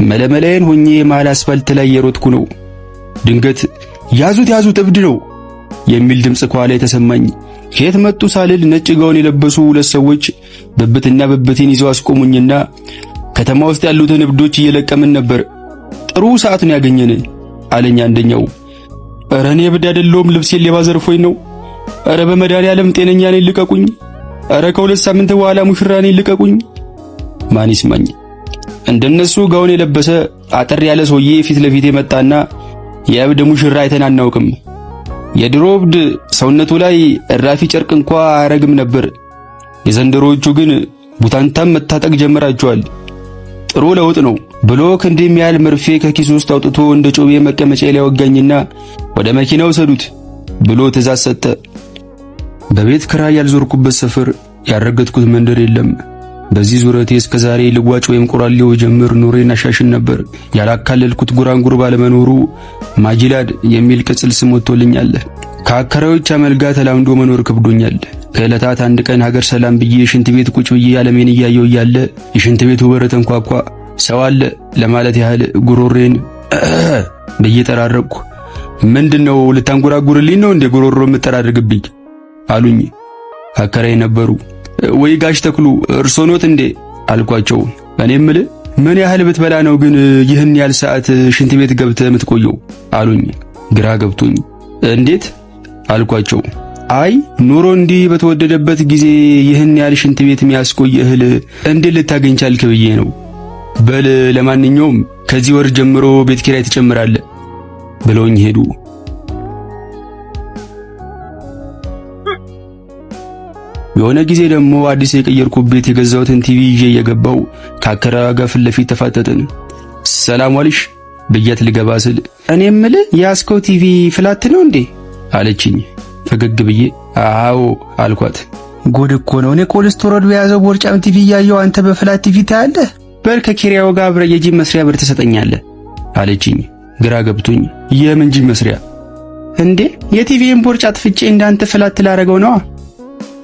መለመላዬን ሆኜ መሃል አስፋልት ላይ የሮጥኩ ነው። ድንገት ያዙት እብድ ነው የሚል ድምጽ ከኋላ የተሰማኝ። ከየት መጡ ሳልል ነጭ ጋውን የለበሱ ሁለት ሰዎች ብብትና ብብቴን ይዘው አስቆሙኝና ከተማ ውስጥ ያሉትን እብዶች እየለቀምን ነበር። ጥሩ ሰዓቱን ያገኘን አለኝ አንደኛው። ኧረ እኔ እብድ አይደለሁም፣ ልብሴን ሌባ ዘርፎኝ ነው። ኧረ በመድኃኒዓለም ጤነኛ ነኝ ልቀቁኝ። ኧረ ከሁለት ሳምንት በኋላ ሙሽራ ነኝ ልቀቁኝ። ማን ይስማኝ? እንደነሱ ጋውን የለበሰ አጠር ያለ ሰውዬ ፊት ለፊት መጣና የእብድ ሙሽራ አይተን አናውቅም። የድሮ እብድ ሰውነቱ ላይ እራፊ ጨርቅ እንኳ አያረግም ነበር። የዘንድሮዎቹ ግን ቡታንታም መታጠቅ ጀምራቸዋል። ጥሩ ለውጥ ነው ብሎ ክንዴም ያህል መርፌ ከኪሱ ውስጥ አውጥቶ እንደ ጮቤ መቀመጫ ላይ ወጋኝና ወደ መኪናው ሰዱት ብሎ ትእዛዝ ሰጠ። በቤት ክራይ ያልዞርኩበት ሰፈር ያረገጥኩት መንደር የለም። በዚህ ዙረቴ እስከ ዛሬ ልጓጭ ወይም ቆራሌው ጀምር ኑሬን አሻሽን ነበር። ያላካለልኩት ጉራንጉር ባለመኖሩ ማጂላድ የሚል ቅጽል ስም ወጥቶልኛል። ከአከራዮች አመልጋ ተላምዶ መኖር ከብዶኛል። ከዕለታት አንድ ቀን ሀገር ሰላም ብዬ ሽንት ቤት ቁጭ ብዬ ዓለሜን እያየው እያለ የሽንት ቤቱ በር ተንኳኳ። ሰው አለ ለማለት ያህል ጉሮሬን ብዬ ጠራረቅኩ። ምንድነው ልታንጎራጉርልኝ ነው እንደ ጉሮሮ የምትጠራርግብኝ አሉኝ። አከራይ ነበሩ። ወይ ጋሽ ተክሉ እርሶ ኖት እንዴ አልኳቸው። እኔም ምን ያህል ብትበላ ነው ግን ይህን ያህል ሰዓት ሽንት ቤት ገብተህ የምትቆየው አሉኝ። ግራ ገብቶኝ እንዴት አልኳቸው። አይ ኑሮ እንዲህ በተወደደበት ጊዜ ይህን ያህል ሽንት ቤት የሚያስቆይ እህል እንዴት ልታገኝ ቻልክ ብዬ ነው። በል ለማንኛውም ከዚህ ወር ጀምሮ ቤት ኪራይ ትጨምራለህ ብለውኝ ሄዱ። የሆነ ጊዜ ደግሞ አዲስ የቀየርኩት ቤት የገዛሁትን ቲቪ ይዤ እየገባው ከአከራዋ ጋር ፊት ለፊት ተፋጠጥን። ሰላም ዋልሽ ብያት ልገባ ስል እኔ ያስከው ቲቪ ፍላት ነው እንዴ አለችኝ። ፈገግ ብዬ አዎ አልኳት። ጎድ እኮ ነው። እኔ ኮሌስትሮል በያዘው ቦርጫም ቲቪ እያየው አንተ በፍላት ቲቪ ታያለህ። በል ከኪራዩ ጋር አብረህ የጂም መስሪያ ብር ትሰጠኛለህ አለችኝ። ግራ ገብቶኝ የምን ጂም መስሪያ እንዴ? የቲቪን ቦርጫ አጥፍቼ እንዳንተ ፍላት ላረገው ነው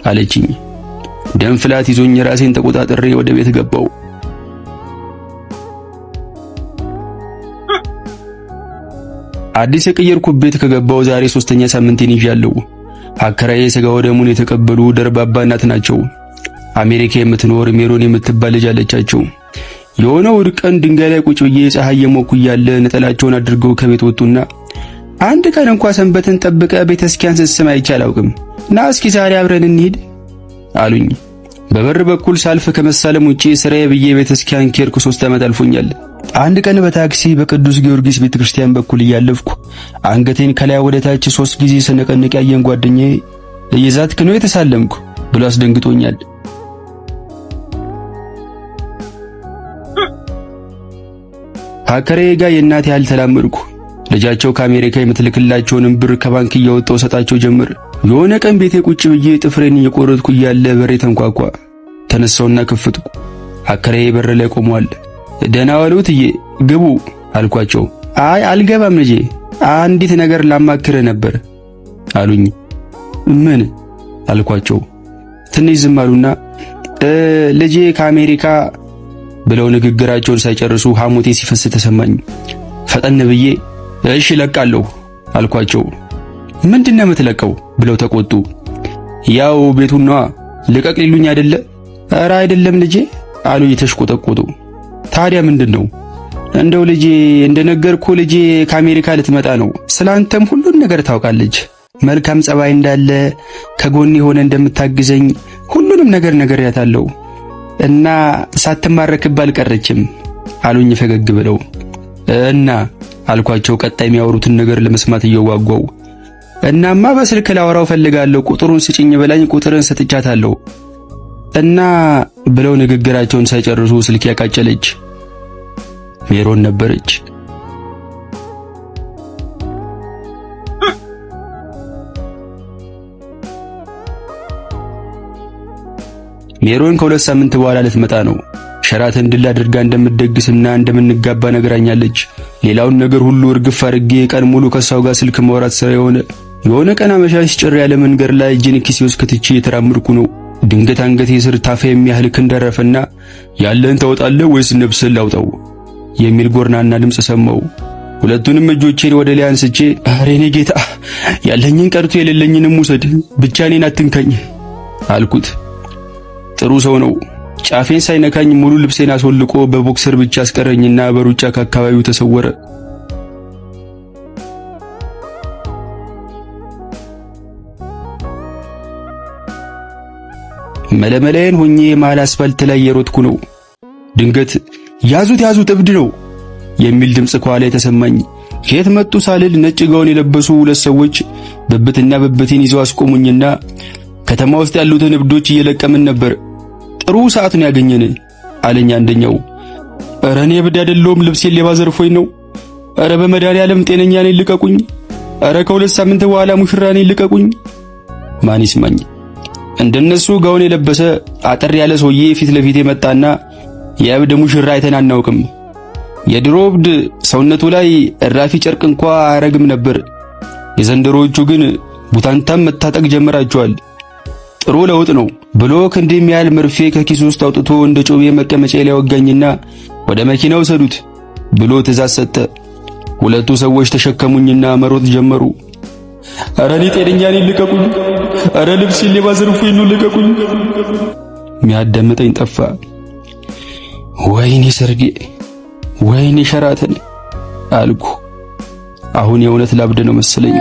አለችኝ። ደም ፍላት ይዞኝ ራሴን ተቆጣጥሬ ወደ ቤት ገባው። አዲስ የቀየርኩት ቤት ከገባው ዛሬ 3ኛ ሳምንቴን ይዣለሁ። አከራዬ ስጋ ወደሙን የተቀበሉ ደርባባ እናት ናቸው። አሜሪካ የምትኖር ሜሮን የምትባል ልጅ አለቻቸው። የሆነው እሑድ ቀን ድንጋይ ላይ ቁጭ ብዬ ፀሐይ የሞኩ እያለ ነጠላቸውን አድርገው ከቤት ወጡና አንድ ቀን እንኳን ሰንበትን ጠብቀ ቤተክርስቲያን ስትስም አይቼ አላውቅም፣ ና እስኪ ዛሬ አብረን እንሂድ አሉኝ። በበር በኩል ሳልፍ ከመሳለም ውጪ ስራዬ ብዬ ቤተክርስቲያን ከሄድኩ 3 ዓመት አልፎኛል። አንድ ቀን በታክሲ በቅዱስ ጊዮርጊስ ቤተክርስቲያን በኩል እያለፍኩ አንገቴን ከላይ ወደ ታች 3 ጊዜ ስነቀንቅ ያየን ጓደኛዬ እየዛትክ ነው የተሳለምኩ ብሎ አስደንግጦኛል። አከራዬ ጋር የእናቴ ያህል ተላመድኩ። ልጃቸው ከአሜሪካ የምትልክላቸውን ብር ከባንክ እያወጣው ሰጣቸው ጀመር። የሆነ ቀን ቤቴ ቁጭ ብዬ ጥፍሬን እየቆረጥኩ እያለ በሬ ተንኳኳ። ተነሳውና ከፈትኩ። አከራዬ በር ላይ ቆሟል። ደህና ዋሉ እትዬ ግቡ አልኳቸው። አይ አልገባም ልጄ አንዲት ነገር ላማክርህ ነበር አሉኝ። ምን አልኳቸው። ትንሽ ዝም አሉና ልጄ ከአሜሪካ ብለው ንግግራቸውን ሳይጨርሱ ሐሞቴ ሲፈስ ተሰማኝ። ፈጠን ብዬ እሺ ለቃለሁ አልኳቸው። ምንድነው የምትለቀው ብለው ተቆጡ። ያው ቤቱን ነዋ ልቀቅ ሊሉኝ አይደለ? ኧረ አይደለም ልጄ አሉ የተሽቆጠቆጡ። ታዲያ ምንድነው? እንደው ልጄ እንደነገርኩ ልጄ ከአሜሪካ ልትመጣ ነው። ስላንተም ሁሉን ነገር ታውቃለች። መልካም ጸባይ እንዳለ ከጎኔ ሆነ እንደምታግዘኝ ሁሉንም ነገር ነግሬያታለሁ እና ሳትማረክብ አልቀረችም አሉኝ ፈገግ ብለው። እና አልኳቸው ቀጣይ የሚያወሩትን ነገር ለመስማት እየጓጓው። እናማ በስልክ ላወራው ፈልጋለሁ ቁጥሩን ስጭኝ ብላኝ ቁጥርን ሰጥቻታለሁ እና ብለው ንግግራቸውን ሳይጨርሱ ስልክ ያቃጨለች ሜሮን ነበረች። ሜሮን ከ2 ሳምንት በኋላ ልትመጣ ነው። ሸራተን ድል አድርጋ እንደምትደግስና እንደምንጋባ ነግራኛለች። ሌላውን ነገር ሁሉ እርግፍ አድርጌ ቀን ሙሉ ከሷው ጋር ስልክ ማውራት ስራ የሆነ ቀን አመሻሽ ጭር ያለ መንገድ ላይ እጄን ኪሴ ውስጥ ከትቼ የተራመድኩ ነው። ድንገት አንገቴ ስር ታፋ የሚያህል ክንድ አረፈና ያለን ታወጣለህ ወይስ ነፍስህን ላውጣው የሚል ጎርናና ድምፅ ሰማው። ሁለቱንም እጆቼን ወደ ላይ አንስቼ ኧረ የኔ ጌታ ያለኝን ቀርቶ የሌለኝንም ውሰድ፣ ብቻ እኔን አትንካኝ አልኩት። ጥሩ ሰው ነው። ጫፌን ሳይነካኝ ሙሉ ልብሴን አስወልቆ በቦክሰር ብቻ አስቀረኝና በሩጫ ከአካባቢው ተሰወረ። መለመላዬን ሆኜ መሃል አስፋልት ላይ የሮጥኩ ነው። ድንገት ያዙት እብድ ነው የሚል ድምፅ ከኋላ የተሰማኝ። ከየት መጡ ሳልል ነጭ ጋውን የለበሱ ሁለት ሰዎች ብብትና ብብቴን ይዘው አስቆሙኝና ከተማ ውስጥ ያሉትን እብዶች እየለቀምን ነበር። ጥሩ ሰዓት ነው ያገኘን አለኝ አንደኛው። ኧረ እኔ እብድ አይደለሁም፣ ልብሴን ሌባ ዘርፎኝ ነው። ኧረ በመድኃኒዓለም ጤነኛ ነኝ ልቀቁኝ። ኧረ ከሁለት ሳምንት በኋላ ሙሽራ ነኝ ልቀቁኝ። ማን ይስማኝ? እንደነሱ ጋውን የለበሰ አጠር ያለ ሰውዬ ፊት ለፊት የመጣና የእብድ ሙሽራ አይተን አናውቅም። የድሮ እብድ ሰውነቱ ላይ እራፊ ጨርቅ እንኳ አያረግም ነበር። የዘንድሮዎቹ ግን ቡታንታም መታጠቅ ጀመራቸዋል። ጥሩ ለውጥ ነው ብሎ ክንዴም ያህል መርፌ ከኪሱ ውስጥ አውጥቶ እንደ ጮቤ መቀመጫ ላይ ወጋኝና ወደ መኪናው ሰዱት ብሎ ትእዛዝ ሰጠ። ሁለቱ ሰዎች ተሸከሙኝና መሮጥ ጀመሩ። ኧረ እኔ ጤነኛ ነኝ ልቀቁኝ። ኧረ ልብሴን ሌባ ዘርፎኝ ነው ልቀቁኝ። ሚያዳምጠኝ ጠፋ። ወይኔ ሰርጌ፣ ወይኔ ሸራተን አልኩ። አሁን የእውነት ላብድ ነው መሰለኝ።